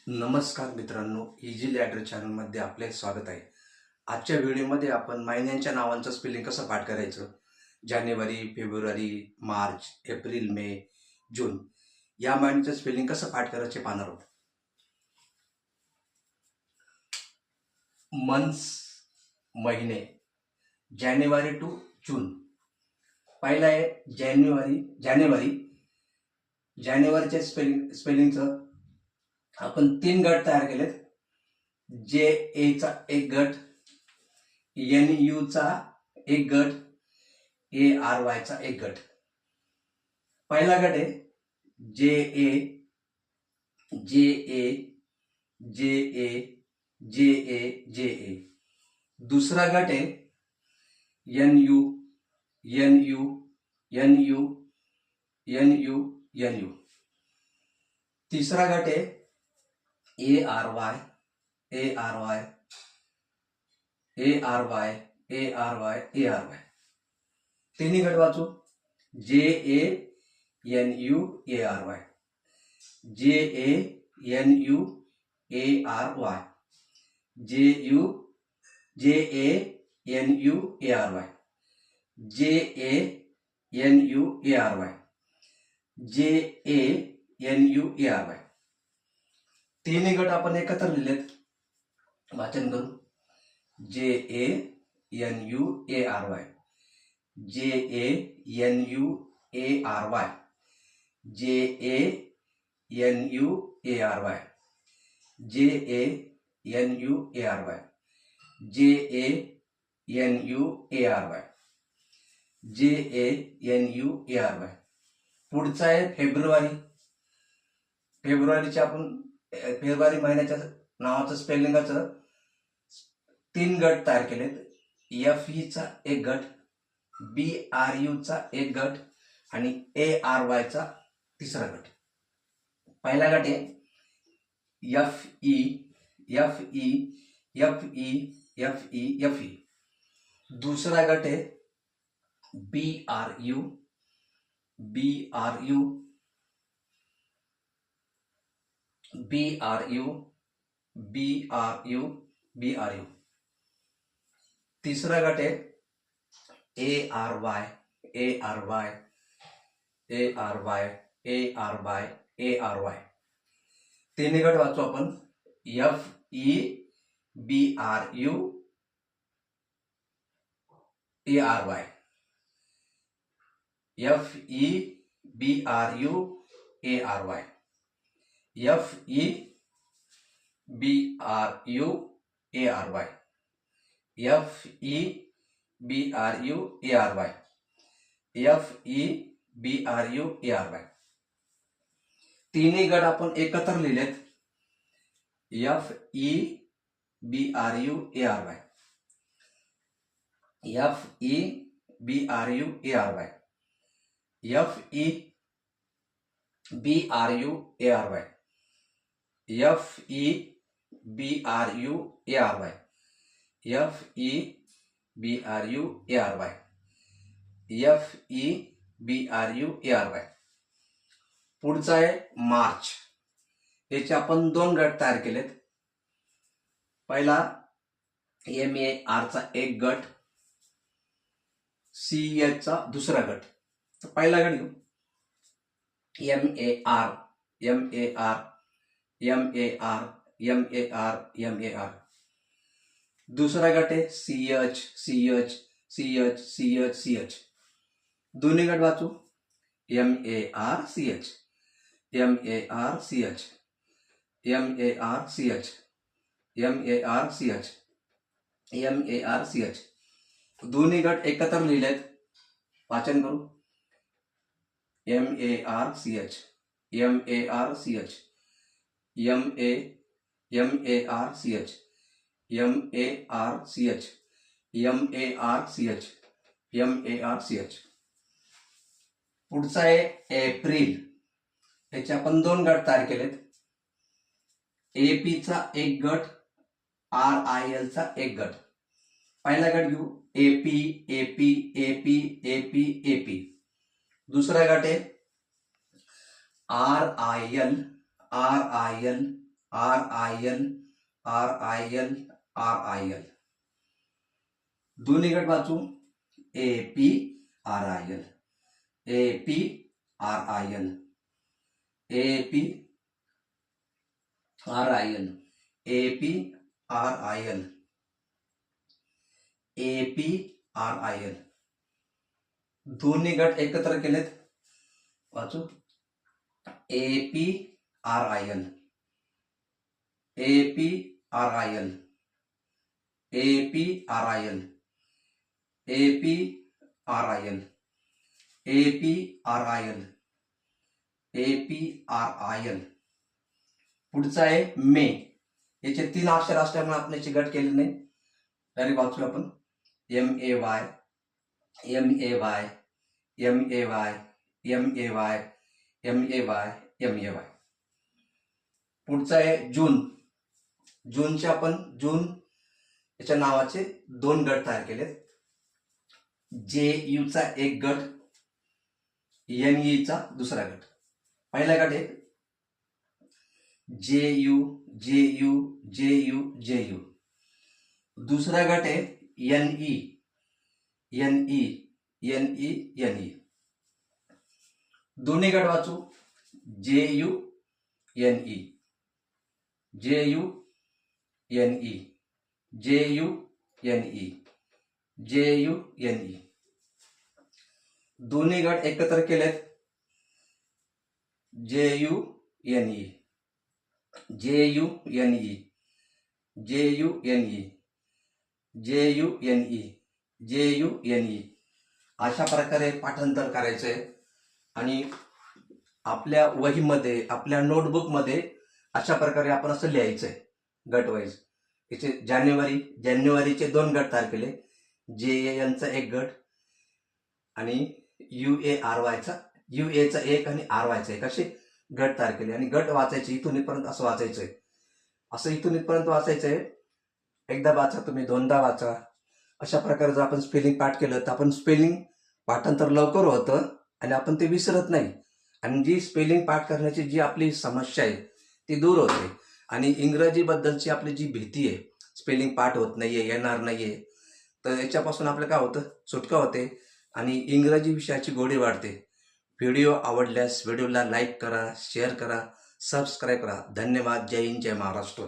नमस्कार मित्रांनो, easy ladder चॅनलमध्ये आपले स्वागत आहे. आजच्या व्हिडिओमध्ये आपण महिन्यांच्या नावांचं स्पेलिंग कसं पाठ करायचं, जानेवारी, फेब्रुवारी, मार्च, एप्रिल, मे, जून या महिन्यांचं स्पेलिंग कसं पाठ करायचे पाहणार आहोत. मंथ्स महिने, जानेवारी टू जून. पहिला आहे जानेवारीच्या स्पेलिंगचं आपण 3 गट तयार केलेत. जे एचा एक गट, एन यूचा एक गट, ए आर वायचा एक गट. पहिला गट आहे जे ए जे ए जे ए जे ए जे ए. दुसरा गट आहे N U N U N U N U N U. तिसरा गट आहे A R Y A R Y A R Y A R Y A R Y. तिन्ही गट वाचू. J A N U A R Y, J A N U A R Y, J A N U A R Y, J A N U A R Y, J A N U A R Y. तिन्ही गट आपण एकत्र लिहिलेत. वाचन करू. J A N U A R Y, J A N U A R Y, J A N U A R Y, J A N U A R Y, J A N U A R Y, J A N U A R Y. पुढचा आहे February. February महिन्याच्या नावाचं स्पेलिंगाचं 3 गट तयार केलेत. F Icha एक गट, बी R यूचा एक गट आणि ए आर वायचा तिसरा गट. पहिला गट आहे F E F E F E F E F E. दुसरा गट आहे B R U B R U B R U B R U B R U. तिसरा गट आहे A R Y A R Y A R Y A R Y A R Y. तिन्ही गट वाचू आपण. F E B R U A R Y, F E B R U A R Y, F E B R U A R Y, F E B R U A R Y, F E B R U A R Y. तिन्ही गट आपण एकत्र लिहिलेत. F E B R U A R Y, F E B R U A R Y, F E B R U A R Y, F E B R U A R Y, F E B R U A R Y, F E B R U A R Y. पुढचा आहे मार्च. याचे आपण 2 गट तयार केलेत. पहिला M A आरचा एक गट, सी एचचा दुसरा गट. पहिला गट घेऊ. M A R M A R M A R M A R M A R. दुसरा गट आहे C H C H C H C H C H. दोन्ही गट वाचू. M A R C H M A R C H M A R C H M A R C H M A R C H. दोन्ही गट एकत्र लिहिलेत. वाचन करू. M A R C H M A R C H M A R C H M A R C H M A R C H M A R C H. पुढचा आहे April. याचे आपण 2 गट तयार केलेत. एपीचा एक गट, R I एलचा एक गट. पहिला गट घेऊ. A P A P A P A P A P. दुसरा गट आहे R I L R I L RIL. दोन्ही गट वाचू APRIL. APRIL. APRIL. APRIL. APRIL. दोन्ही गट एकत्र केलेत, वाचू APRIL. APRIL. APRIL. APRIL. APRIL. APRIL. पुढचा आहे मे. याचे 3 अक्षर असल्यामुळे आपण याची गट केले नाही. डायरेक्ट वाचूया आपण MAY. MAY. MAY. MAY. MAY. MAY. पुढचा आहे जून. जूनचे आपण याच्या नावाचे 2 गट तयार केलेत. JU चा एक गट, NE चा दुसरा गट. पहिला गट आहे JU. JU. JU. JU. दुसरा गट आहे NE. NE. NE. NE. दोन्ही गट वाचू JU. NE. JU. NE. JU. NE. JU. NE. दोन्ही गट एकत्र केलेत JU. NE. JU. NE. JU. NE. JU. NE. JU. NE. अशा प्रकारे पाठांतर करायचंय आणि आपल्या वहीमध्ये, आपल्या नोटबुकमध्ये अशा प्रकारे आपण असं लिहायचंय गट वाईज. याचे जानेवारीचे 2 गट तयार केले. JAN चा एक गट आणि UA चा एक आणि RY चा एक, असे गट तयार केले. आणि गट वाचायचे इथून इथपर्यंत असं वाचायचंय. असं इथून इथपर्यंत वाचायचंय. एकदा वाचा तुम्ही, 2दा वाचा. अशा प्रकारे जर आपण स्पेलिंग पाठ केलं तर आपण स्पेलिंग पाठांतर लवकर होतं आणि आपण ते विसरत नाही. आणि जी स्पेलिंग पाठ करण्याची जी आपली समस्या आहे ती दूर होते. आणि इंग्रजीबद्दलची आपली जी भीती आहे, स्पेलिंग पाठ होत नाहीये, येणार नाहीये, तर याच्यापासून आपलं काय होतं, सुटका होते आणि इंग्रजी विषयाची गोडी वाढते. व्हिडिओ आवडल्यास व्हिडिओला लाईक करा, शेअर करा, सबस्क्राईब करा. धन्यवाद. जय हिंद, जय महाराष्ट्र.